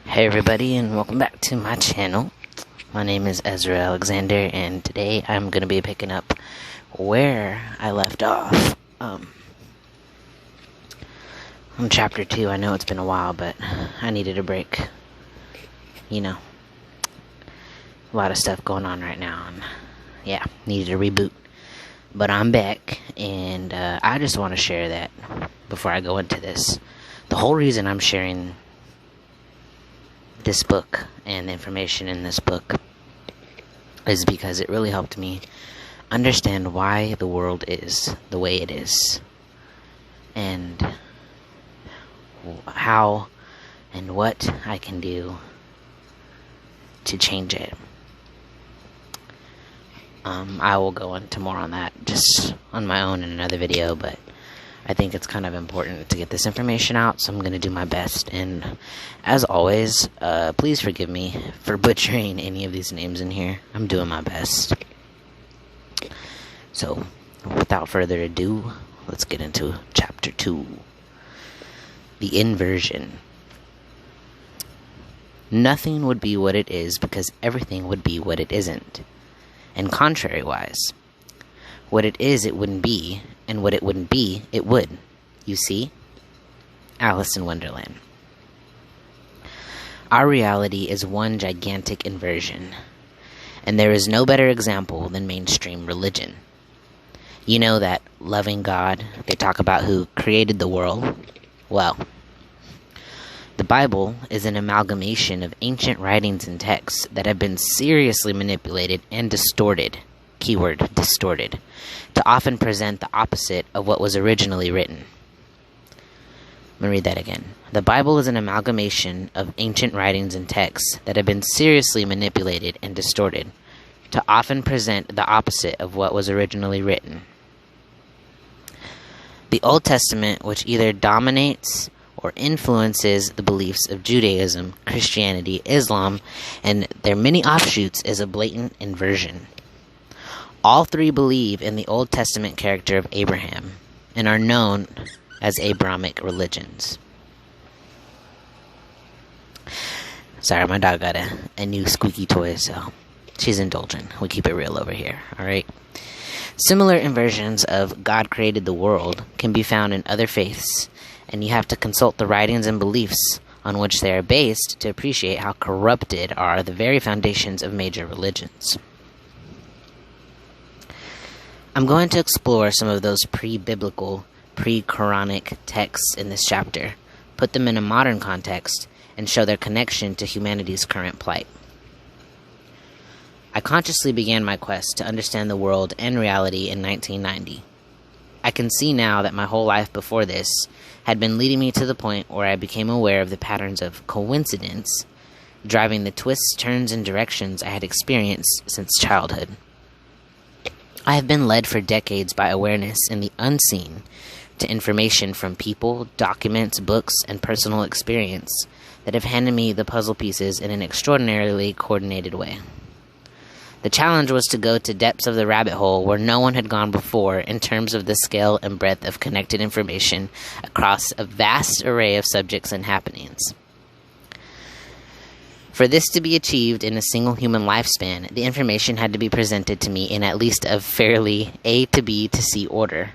Hey everybody, and welcome back to my channel. My name is Ezra Alexander, and today I'm going to be picking up where I left off. On chapter 2. I know it's been a while, but I needed a break. You know, a lot of stuff going on right now, and yeah, needed a reboot. But I'm back, and I just want to share that before I go into this. The whole reason I'm sharing this book and the information in this book is because it really helped me understand why the world is the way it is, and how and what I can do to change it. I will go into more on that just on my own in another video, but I think it's kind of important to get this information out, so I'm going to do my best. And as always, please forgive me for butchering any of these names in here. I'm doing my best. So, without further ado, let's get into chapter 2. The inversion. Nothing would be what it is because everything would be what it isn't. And contrary-wise, what it is, it wouldn't be, and what it wouldn't be, it would. You see? Alice in Wonderland. Our reality is one gigantic inversion, and there is no better example than mainstream religion. You know that loving God, they talk about who created the world? Well, the Bible is an amalgamation of ancient writings and texts that have been seriously manipulated and distorted. Keyword, distorted, to often present the opposite of what was originally written. Let me read that again. The Bible is an amalgamation of ancient writings and texts that have been seriously manipulated and distorted, to often present the opposite of what was originally written. The Old Testament, which either dominates or influences the beliefs of Judaism, Christianity, Islam, and their many offshoots, is a blatant inversion. All three believe in the Old Testament character of Abraham and are known as Abrahamic religions. Sorry, my dog got a new squeaky toy, so she's indulgent. We keep it real over here, alright? Similar inversions of God created the world can be found in other faiths, and you have to consult the writings and beliefs on which they are based to appreciate how corrupted are the very foundations of major religions. I'm going to explore some of those pre-biblical, pre-Quranic texts in this chapter, put them in a modern context, and show their connection to humanity's current plight. I consciously began my quest to understand the world and reality in 1990. I can see now that my whole life before this had been leading me to the point where I became aware of the patterns of coincidence, driving the twists, turns, and directions I had experienced since childhood. I have been led for decades by awareness in the unseen to information from people, documents, books, and personal experience that have handed me the puzzle pieces in an extraordinarily coordinated way. The challenge was to go to depths of the rabbit hole where no one had gone before in terms of the scale and breadth of connected information across a vast array of subjects and happenings. For this to be achieved in a single human lifespan, the information had to be presented to me in at least a fairly A to B to C order,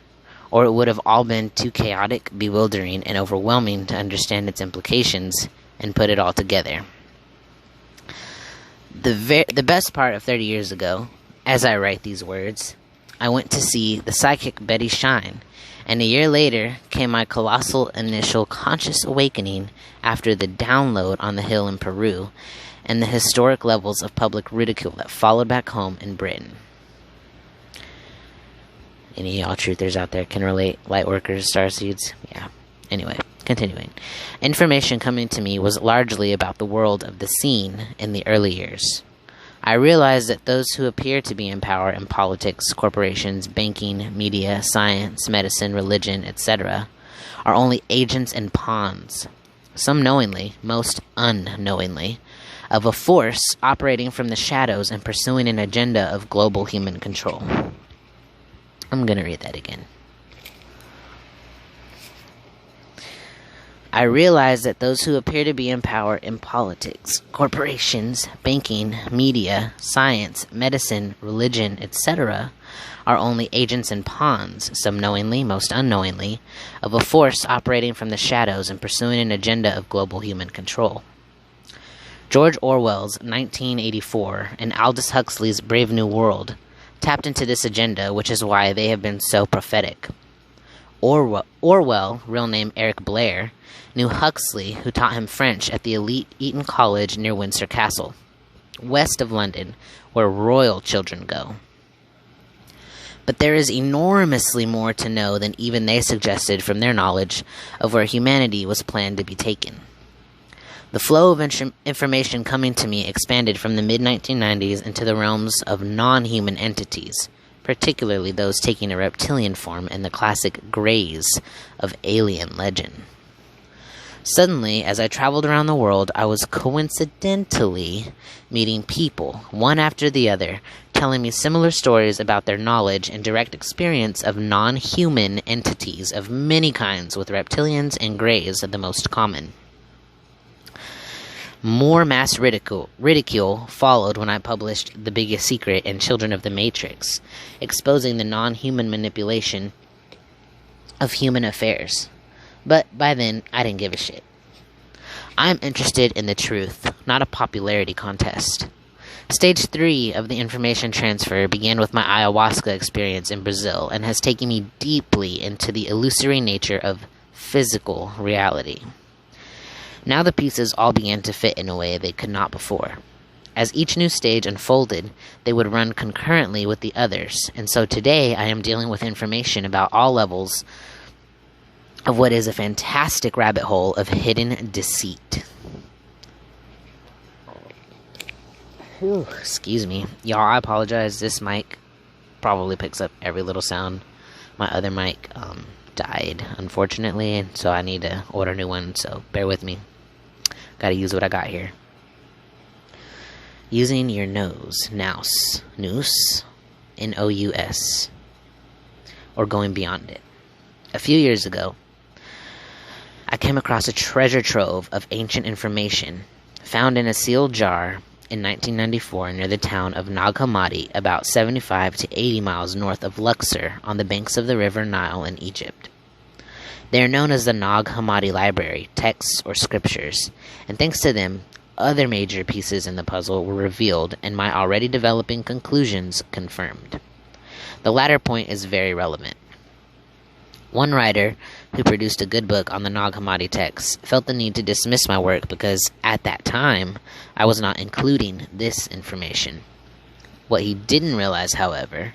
or it would have all been too chaotic, bewildering, and overwhelming to understand its implications and put it all together. The best part of 30 years ago, as I write these words, I went to see the psychic Betty shine, and a year later came my colossal initial conscious awakening after the download on the hill in Peru and the historic levels of public ridicule that followed back home in Britain. Any of y'all truthers out there can relate? Lightworkers, starseeds? Yeah. Anyway, continuing. Information coming to me was largely about the world of the seen in the early years. I realized that those who appear to be in power in politics, corporations, banking, media, science, medicine, religion, etc., are only agents and pawns, some knowingly, most unknowingly, of a force operating from the shadows and pursuing an agenda of global human control. I'm going to read that again. I realize that those who appear to be in power in politics, corporations, banking, media, science, medicine, religion, etc., are only agents and pawns, some knowingly, most unknowingly, of a force operating from the shadows and pursuing an agenda of global human control. George Orwell's 1984 and Aldous Huxley's Brave New World tapped into this agenda, which is why they have been so prophetic. Orwell, real name Eric Blair, knew Huxley, who taught him French at the elite Eton College near Windsor Castle, west of London, where royal children go. But there is enormously more to know than even they suggested from their knowledge of where humanity was planned to be taken. The flow of information coming to me expanded from the mid-1990s into the realms of non-human entities, particularly those taking a reptilian form in the classic Greys of alien legend. Suddenly, as I traveled around the world, I was coincidentally meeting people, one after the other, telling me similar stories about their knowledge and direct experience of non-human entities of many kinds, with reptilians and Greys the most common. More mass ridicule followed when I published The Biggest Secret and Children of the Matrix, exposing the non-human manipulation of human affairs. But by then, I didn't give a shit. I'm interested in the truth, not a popularity contest. Stage 3 of the information transfer began with my ayahuasca experience in Brazil and has taken me deeply into the illusory nature of physical reality. Now the pieces all began to fit in a way they could not before. As each new stage unfolded, they would run concurrently with the others, and so today I am dealing with information about all levels of what is a fantastic rabbit hole of hidden deceit. Whew, excuse me. Y'all, I apologize. This mic probably picks up every little sound. My other mic died, unfortunately, and so I need to order a new one, so bear with me. Gotta use what I got here. Using your nose, nous, N-O-U-S, or going beyond it. A few years ago, I came across a treasure trove of ancient information found in a sealed jar in 1994 near the town of Nag Hammadi, about 75 to 80 miles north of Luxor on the banks of the river Nile in Egypt. They are known as the Nag Hammadi Library, texts or scriptures, and thanks to them, other major pieces in the puzzle were revealed and my already developing conclusions confirmed. The latter point is very relevant. One writer, who produced a good book on the Nag Hammadi texts, felt the need to dismiss my work because, at that time, I was not including this information. What he didn't realize, however,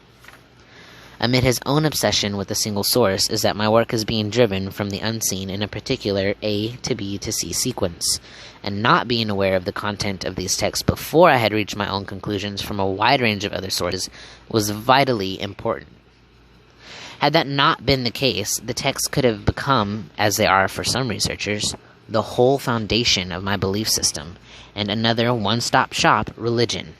amid his own obsession with a single source, is that my work is being driven from the unseen in a particular A to B to C sequence, and not being aware of the content of these texts before I had reached my own conclusions from a wide range of other sources was vitally important. Had that not been the case, the texts could have become, as they are for some researchers, the whole foundation of my belief system, and another one-stop shop religion.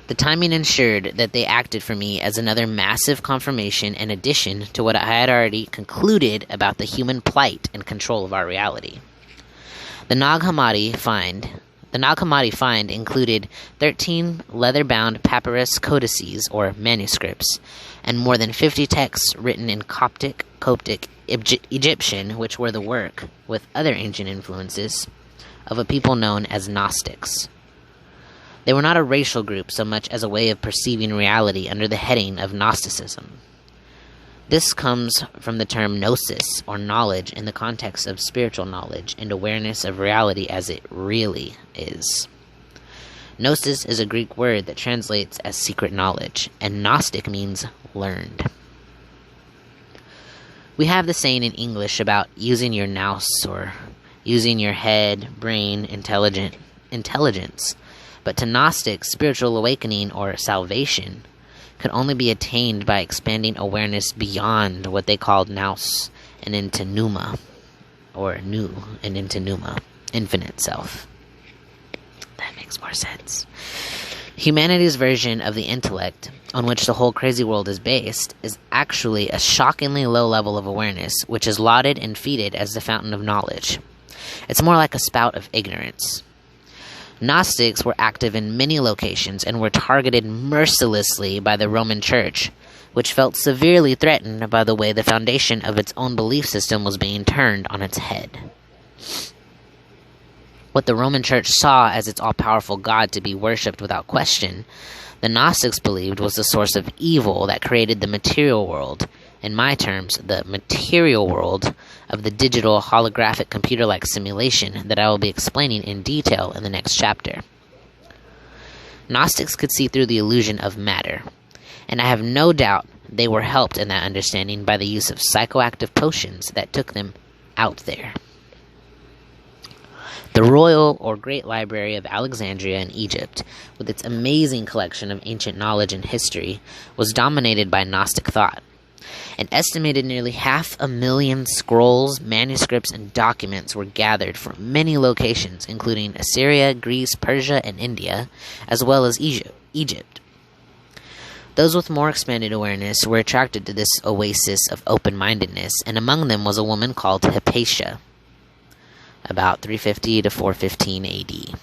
The timing ensured that they acted for me as another massive confirmation and addition to what I had already concluded about the human plight and control of our reality. The Nag Hammadi find included 13 leather-bound papyrus codices, or manuscripts, and more than 50 texts written in Coptic, Egyptian, which were the work, with other ancient influences, of a people known as Gnostics. They were not a racial group so much as a way of perceiving reality under the heading of Gnosticism. This comes from the term gnosis, or knowledge, in the context of spiritual knowledge and awareness of reality as it really is. Gnosis is a Greek word that translates as secret knowledge, and Gnostic means learned. We have the saying in English about using your nous, or using your head, brain, intelligence, but to Gnostics, spiritual awakening, or salvation, could only be attained by expanding awareness beyond what they called nous and into pneuma, or nu and into pneuma, infinite self. That makes more sense. Humanity's version of the intellect, on which the whole crazy world is based, is actually a shockingly low level of awareness, which is lauded and feted as the fountain of knowledge. It's more like a spout of ignorance. Gnostics were active in many locations and were targeted mercilessly by the Roman Church, which felt severely threatened by the way the foundation of its own belief system was being turned on its head. What the Roman Church saw as its all-powerful God to be worshipped without question, the Gnostics believed was the source of evil that created the material world, in my terms, the material world of the digital holographic computer-like simulation that I will be explaining in detail in the next chapter. Gnostics could see through the illusion of matter, and I have no doubt they were helped in that understanding by the use of psychoactive potions that took them out there. The Royal or Great Library of Alexandria in Egypt, with its amazing collection of ancient knowledge and history, was dominated by Gnostic thought. An estimated nearly 500,000 scrolls, manuscripts, and documents were gathered from many locations, including Assyria, Greece, Persia, and India, as well as Egypt. Those with more expanded awareness were attracted to this oasis of open-mindedness, and among them was a woman called Hypatia, about 350 to 415 AD.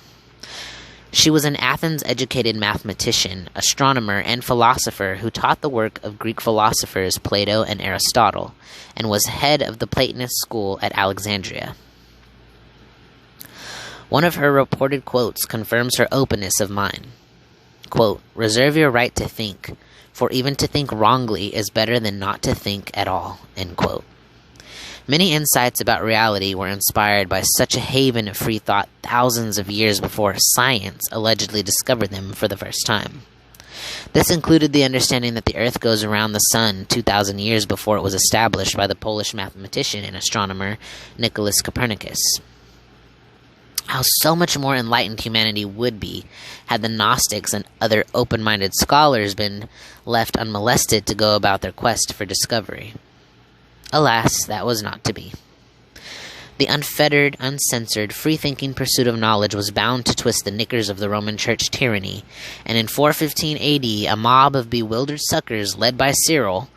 She was an Athens-educated mathematician, astronomer, and philosopher who taught the work of Greek philosophers Plato and Aristotle, and was head of the Platonist school at Alexandria. One of her reported quotes confirms her openness of mind. Quote, "Reserve your right to think, for even to think wrongly is better than not to think at all." End quote. Many insights about reality were inspired by such a haven of free thought thousands of years before science allegedly discovered them for the first time. This included the understanding that the Earth goes around the Sun 2,000 years before it was established by the Polish mathematician and astronomer Nicholas Copernicus. How so much more enlightened humanity would be had the Gnostics and other open-minded scholars been left unmolested to go about their quest for discovery. Alas, that was not to be. The unfettered, uncensored, free-thinking pursuit of knowledge was bound to twist the knickers of the Roman Church tyranny, and in 415 AD, a mob of bewildered suckers led by Cyril,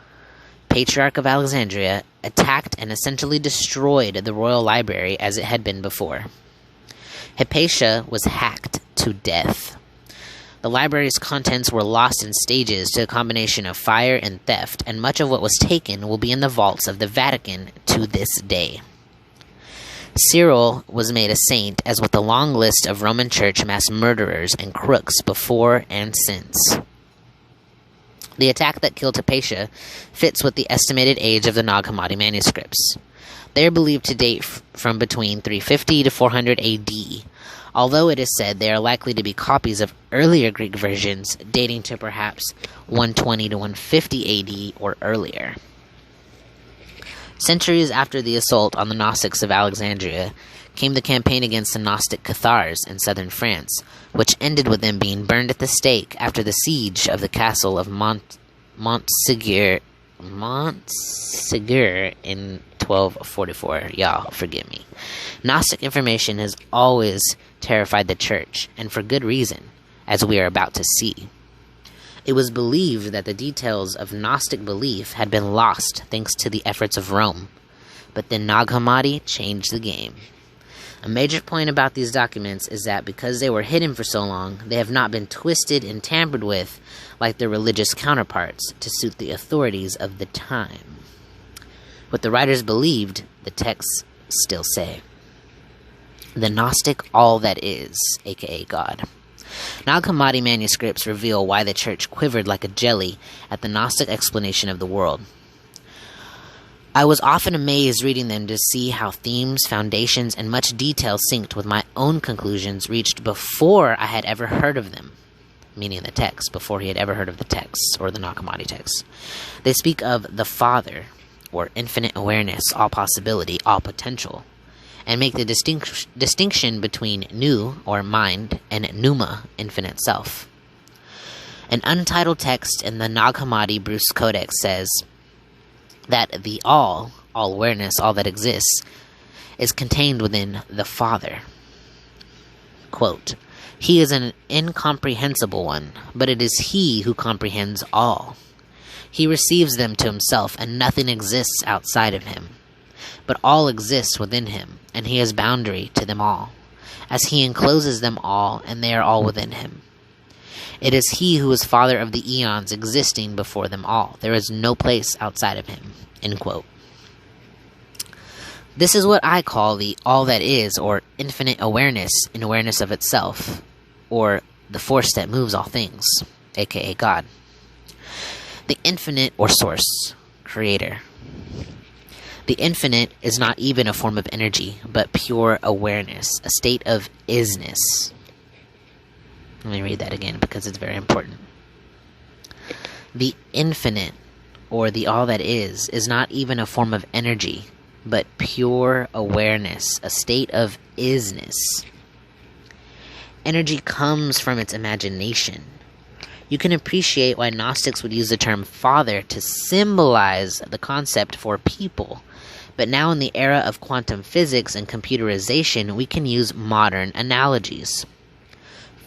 Patriarch of Alexandria, attacked and essentially destroyed the royal library as it had been before. Hypatia was hacked to death. The library's contents were lost in stages to a combination of fire and theft, and much of what was taken will be in the vaults of the Vatican to this day. Cyril was made a saint, as with a long list of Roman Church mass murderers and crooks before and since. The attack that killed Hypatia fits with the estimated age of the Nag Hammadi manuscripts. They are believed to date from between 350 to 400 AD, although it is said they are likely to be copies of earlier Greek versions dating to perhaps 120 to 150 AD or earlier. Centuries after the assault on the Gnostics of Alexandria came the campaign against the Gnostic Cathars in southern France, which ended with them being burned at the stake after the siege of the castle of Montségur in 1244. Y'all, forgive me. Gnostic information has always terrified the church, and for good reason, as we are about to see. It was believed that the details of Gnostic belief had been lost thanks to the efforts of Rome, but then Nag Hammadi changed the game. A major point about these documents is that because they were hidden for so long, they have not been twisted and tampered with like their religious counterparts to suit the authorities of the time. What the writers believed, the texts still say. The Gnostic all that is, aka God. Nag Hammadi manuscripts reveal why the church quivered like a jelly at the Gnostic explanation of the world. I was often amazed reading them to see how themes, foundations, and much detail synced with my own conclusions reached before I had ever heard of them, meaning the text, before he had ever heard of the texts, or the Nag Hammadi texts. They speak of the Father, or infinite awareness, all possibility, all potential, and make the distinction between nu, or mind, and pneuma, infinite self. An untitled text in the Nag Hammadi Bruce Codex says that the all awareness, all that exists, is contained within the Father. Quote, He is an incomprehensible one, but it is he who comprehends all. He receives them to himself, and nothing exists outside of him. But all exists within him, and he is boundary to them all, as he encloses them all, and they are all within him. It is he who is father of the eons, existing before them all. There is no place outside of him." End quote. This is what I call the all that is, or infinite awareness in awareness of itself, or the force that moves all things, aka God. The infinite, or source, creator. The infinite is not even a form of energy, but pure awareness, a state of isness. Let me read that again because it's very important. The infinite, or the all that is not even a form of energy, but pure awareness, a state of isness. Energy comes from its imagination. You can appreciate why Gnostics would use the term father to symbolize the concept for people. But now in the era of quantum physics and computerization, we can use modern analogies.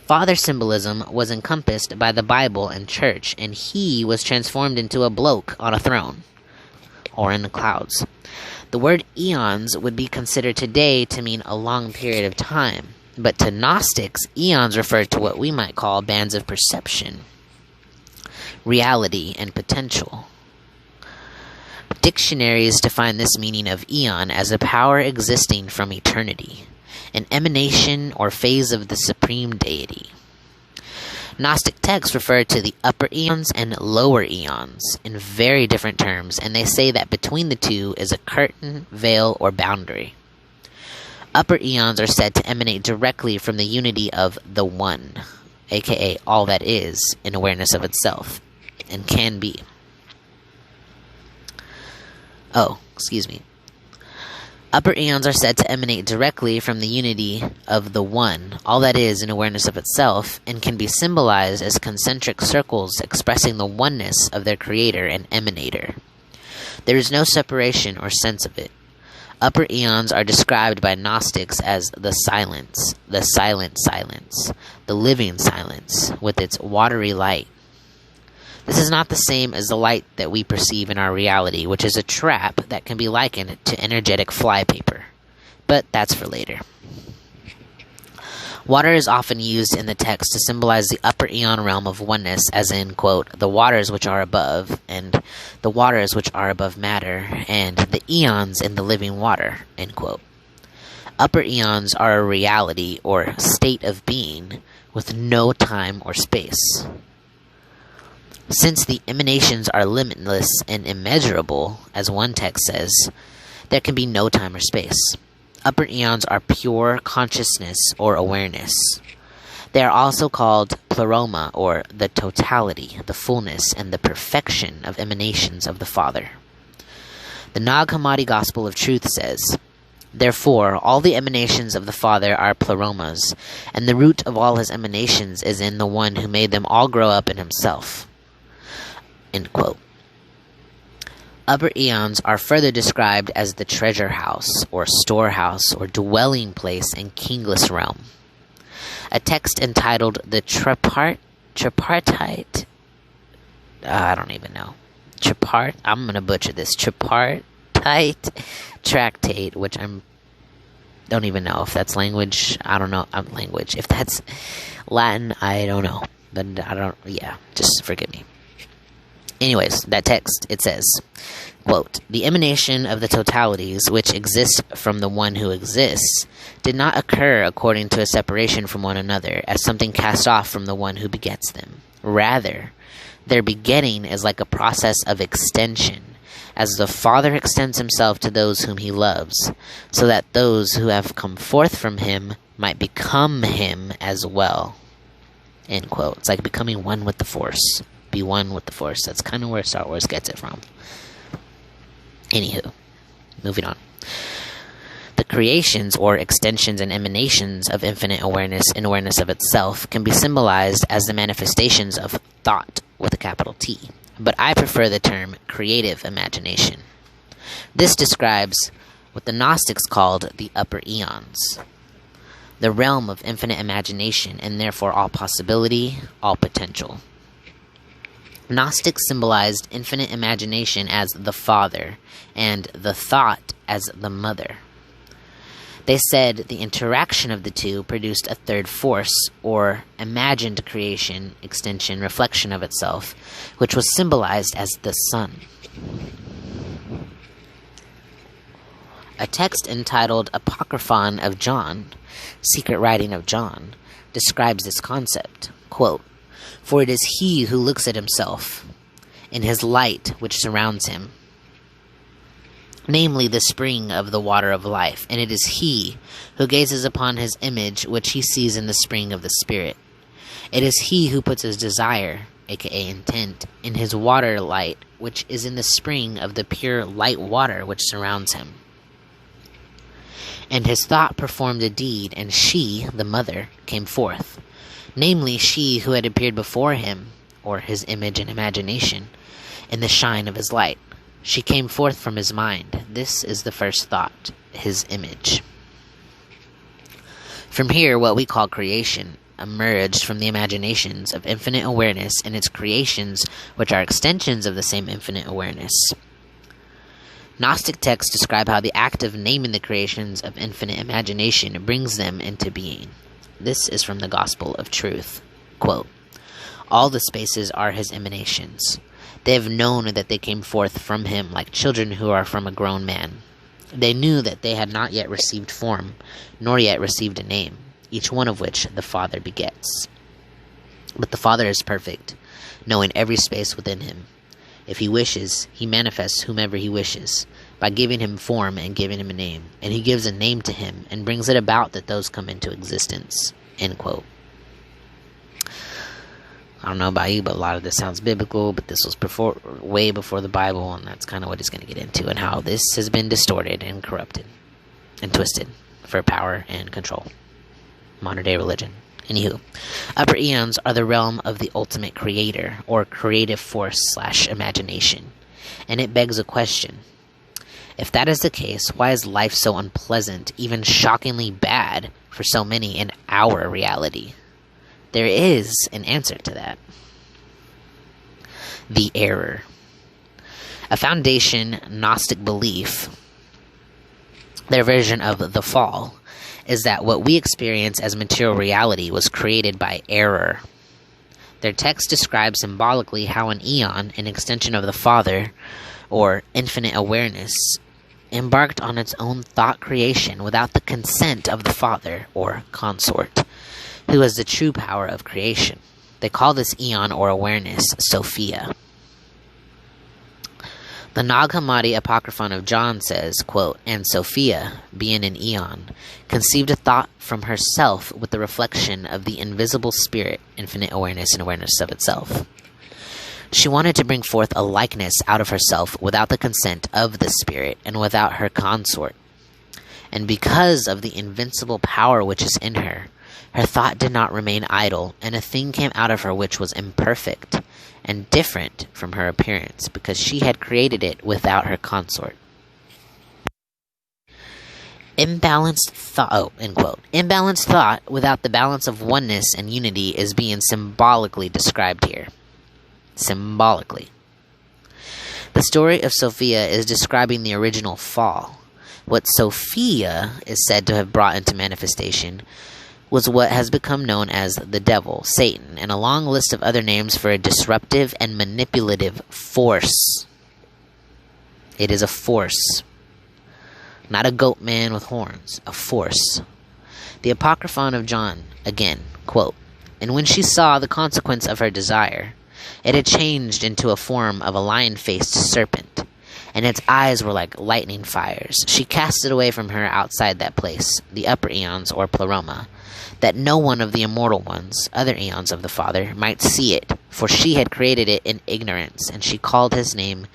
Father symbolism was encompassed by the Bible and church, and he was transformed into a bloke on a throne, or in the clouds. The word eons would be considered today to mean a long period of time, but to Gnostics, eons refer to what we might call bands of perception, reality, and potential. Dictionaries define this meaning of eon as a power existing from eternity, an emanation or phase of the supreme deity. Gnostic texts refer to the upper eons and lower eons in very different terms, and they say that between the two is a curtain, veil, or boundary. Upper eons are said to emanate directly from the unity of the One, aka all that is, in awareness of itself, and can be. Upper eons are said to emanate directly from the unity of the One, all that is in awareness of itself, and can be symbolized as concentric circles expressing the oneness of their creator and emanator. There is no separation or sense of it. Upper eons are described by Gnostics as the silence, the silent silence, the living silence, with its watery light. This is not the same as the light that we perceive in our reality, which is a trap that can be likened to energetic flypaper. But that's for later. Water is often used in the text to symbolize the upper eon realm of oneness, as in, quote, the waters which are above, and the waters which are above matter, and the eons in the living water, end quote. Upper eons are a reality, or state of being, with no time or space. Since the emanations are limitless and immeasurable, as one text says, there can be no time or space. Upper eons are pure consciousness or awareness. They are also called pleroma, or the totality, the fullness, and the perfection of emanations of the Father. The Nag Hammadi Gospel of Truth says, "Therefore, all the emanations of the Father are pleromas, and the root of all his emanations is in the One who made them all grow up in himself." End quote. Upper eons are further described as the treasure house, or storehouse, or dwelling place in kingless realm. A text entitled the Tripartite, I don't even know. I'm going to butcher this. Tripartite Tractate, which don't even know if that's language. I don't know. Language. If that's Latin, I don't know. But just forgive me. Anyways, that text, it says, quote, "The emanation of the totalities, which exist from the One who exists, did not occur according to a separation from one another, as something cast off from the One who begets them. Rather, their begetting is like a process of extension, as the Father extends himself to those whom he loves, so that those who have come forth from him might become him as well." End quote. It's like becoming one with the Force. Be one with the Force. That's kind of where Star Wars gets it from. Anywho, moving on. The creations, or extensions and emanations of infinite awareness in awareness of itself, can be symbolized as the manifestations of thought with a capital T, but I prefer the term creative imagination. This describes what the Gnostics called the upper eons. the realm of infinite imagination, and therefore all possibility, all potential. Gnostics symbolized infinite imagination as the father, and the thought as the mother. They said the interaction of the two produced a third force, or imagined creation, extension, reflection of itself, which was symbolized as the sun. A text entitled Apocryphon of John, Secret Writing of John, describes this concept. Quote, "For it is he who looks at himself in his light which surrounds him, namely the spring of the water of life, and it is he who gazes upon his image which he sees in the spring of the Spirit. It is he who puts his desire, aka intent, in his water light, which is in the spring of the pure light water which surrounds him. And his thought performed a deed, and she, the mother, came forth, namely she who had appeared before him, or his image and imagination, in the shine of his light. She came forth from his mind. This is the first thought, his image." From here, what we call creation emerged from the imaginations of infinite awareness and its creations, which are extensions of the same infinite awareness. Gnostic texts describe how the act of naming the creations of infinite imagination brings them into being. This is from the Gospel of Truth. Quote, "All the spaces are his emanations. They have known that they came forth from him like children who are from a grown man. They knew that they had not yet received form, nor yet received a name, each one of which the Father begets. But the Father is perfect, knowing every space within him. If he wishes, he manifests whomever he wishes, by giving him form and giving him a name, and he gives a name to him and brings it about that those come into existence." End quote. I don't know about you, but a lot of this sounds biblical, but this was way before the Bible, and that's kind of what he's going to get into, and how this has been distorted and corrupted and twisted for power and control. Modern day religion. Anywho, upper eons are the realm of the ultimate creator, or creative force / imagination, and it begs a question. If that is the case, why is life so unpleasant, even shockingly bad, for so many in our reality? There is an answer to that. The error. A foundation Gnostic belief, their version of the fall, is that what we experience as material reality was created by error. Their text describes symbolically how an eon, an extension of the Father, or infinite awareness, embarked on its own thought creation without the consent of the Father, or consort, who is the true power of creation. They call this eon or awareness Sophia. The Nag Hammadi Apocryphon of John says, quote, "And Sophia, being an eon, conceived a thought from herself with the reflection of the invisible spirit, infinite awareness and awareness of itself. She wanted to bring forth a likeness out of herself without the consent of the spirit and without her consort. And because of the invincible power which is in her, her thought did not remain idle, and a thing came out of her which was imperfect and different from her appearance, because she had created it without her consort." Imbalanced thought, end quote. Imbalanced thought without the balance of oneness and unity is being symbolically described here. Symbolically. The story of Sophia is describing the original fall. What Sophia is said to have brought into manifestation was what has become known as the devil, Satan, and a long list of other names for a disruptive and manipulative force. It is a force. Not a goat man with horns. A force. The Apocryphon of John, again, quote, "And when she saw the consequence of her desire, it had changed into a form of a lion-faced serpent, and its eyes were like lightning fires. She cast it away from her outside that place, the upper eons or pleroma, that no one of the immortal ones, other eons of the Father, might see it, for she had created it in ignorance, and she called his name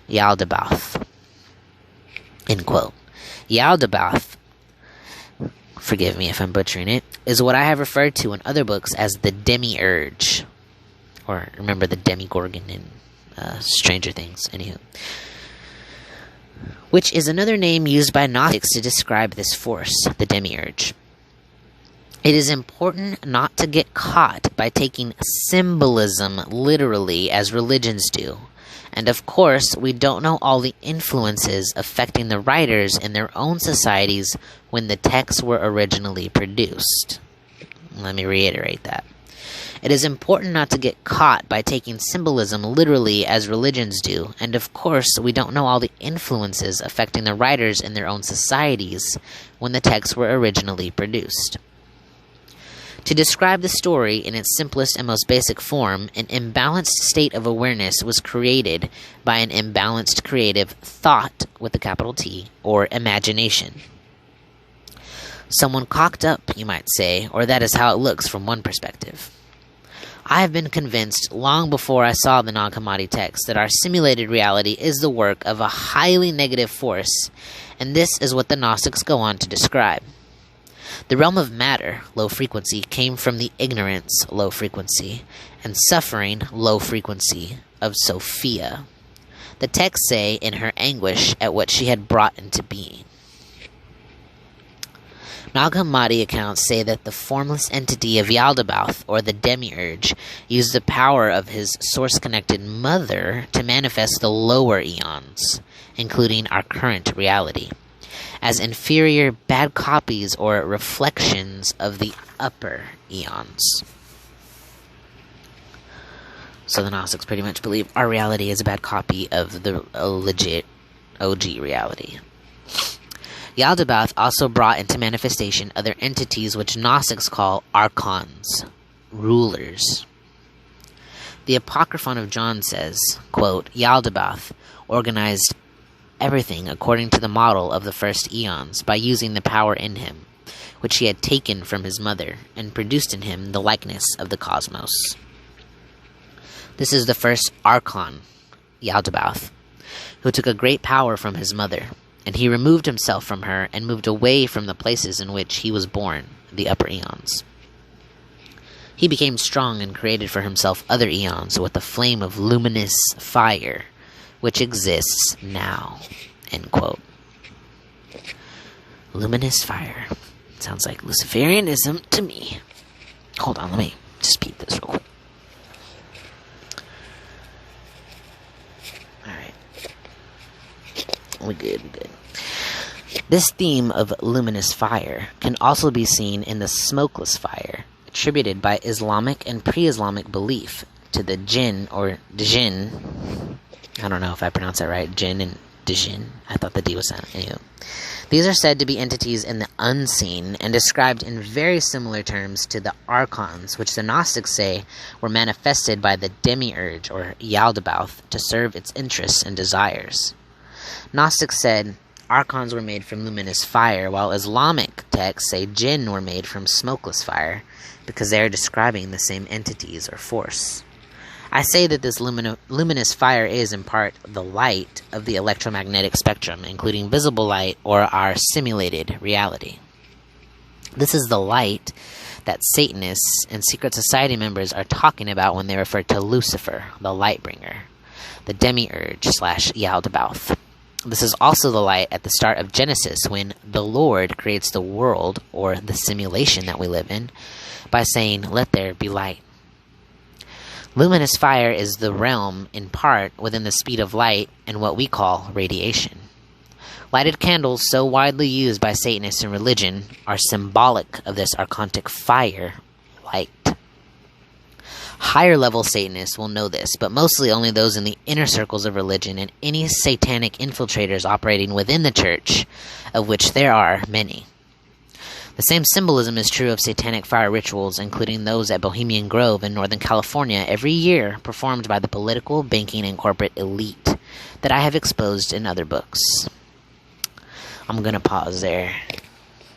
Yaldabaoth." End quote. Yaldabaoth, forgive me if I'm butchering it, is what I have referred to in other books as the demiurge. Or remember the Demigorgon in Stranger Things, anywho. Which is another name used by Gnostics to describe this force, the demiurge. It is important not to get caught by taking symbolism literally as religions do. And of course, we don't know all the influences affecting the writers in their own societies when the texts were originally produced. Let me reiterate that. It is important not to get caught by taking symbolism literally as religions do, and of course, we don't know all the influences affecting the writers in their own societies when the texts were originally produced. To describe the story in its simplest and most basic form, an imbalanced state of awareness was created by an imbalanced creative thought with a capital T, or imagination. Someone cocked up, you might say, or that is how it looks from one perspective. I have been convinced long before I saw the Nag Hammadi text that our simulated reality is the work of a highly negative force, and this is what the Gnostics go on to describe. The realm of matter, low frequency, came from the ignorance, low frequency, and suffering, low frequency, of Sophia. The texts say in her anguish at what she had brought into being. Nag Hammadi accounts say that the formless entity of Yaldabaoth, or the demiurge, used the power of his source-connected mother to manifest the lower eons, including our current reality, as inferior bad copies or reflections of the upper eons. So the Gnostics pretty much believe our reality is a bad copy of the legit OG reality. Yaldabaoth also brought into manifestation other entities which Gnostics call archons, rulers. The Apocryphon of John says, quote, Yaldabaoth organized everything according to the model of the first eons by using the power in him, which he had taken from his mother, and produced in him the likeness of the cosmos. This is the first archon, Yaldabaoth, who took a great power from his mother, and he removed himself from her and moved away from the places in which he was born, the upper eons. He became strong and created for himself other eons with the flame of luminous fire, which exists now. End quote. Luminous fire. Sounds like Luciferianism to me. Hold on, let me just peep this real quick. Alright. We good. This theme of luminous fire can also be seen in the smokeless fire, attributed by Islamic and pre-Islamic belief to the jinn or djinn. I don't know if I pronounce that right, jinn and djinn. I thought the D was silent. Anyway. These are said to be entities in the unseen and described in very similar terms to the archons, which the Gnostics say were manifested by the demiurge or Yaldabaoth to serve its interests and desires. Gnostics said archons were made from luminous fire, while Islamic texts say jinn were made from smokeless fire, because they are describing the same entities or force. I say that this luminous fire is, in part, the light of the electromagnetic spectrum, including visible light or our simulated reality. This is the light that Satanists and secret society members are talking about when they refer to Lucifer, the light bringer, the demiurge / Yaldabaoth. This is also the light at the start of Genesis, when the Lord creates the world, or the simulation that we live in, by saying, "Let there be light." Luminous fire is the realm, in part, within the speed of light and what we call radiation. Lighted candles, so widely used by Satanists in religion, are symbolic of this archontic fire, light. Higher-level Satanists will know this, but mostly only those in the inner circles of religion and any satanic infiltrators operating within the church, of which there are many. The same symbolism is true of satanic fire rituals, including those at Bohemian Grove in Northern California every year, performed by the political, banking, and corporate elite that I have exposed in other books. I'm going to pause there,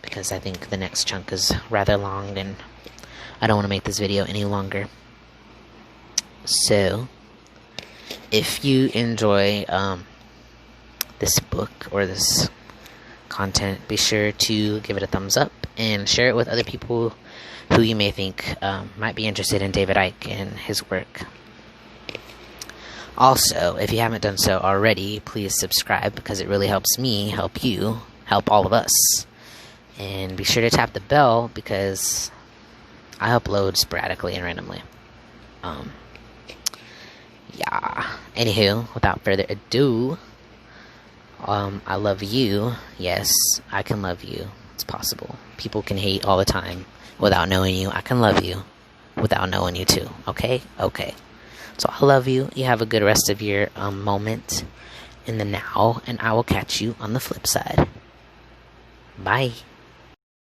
because I think the next chunk is rather long, and I don't want to make this video any longer. So, if you enjoy this book or this content, be sure to give it a thumbs up and share it with other people who you may think might be interested in David Icke and his work. Also, if you haven't done so already, please subscribe, because it really helps me help you, help all of us. And be sure to tap the bell, because I upload sporadically and randomly. Yeah. Anywho, without further ado, I love you. Yes, I can love you. It's possible. People can hate all the time without knowing you. I can love you without knowing you too. Okay? Okay. So I love you. You have a good rest of your moment in the now, and I will catch you on the flip side. Bye.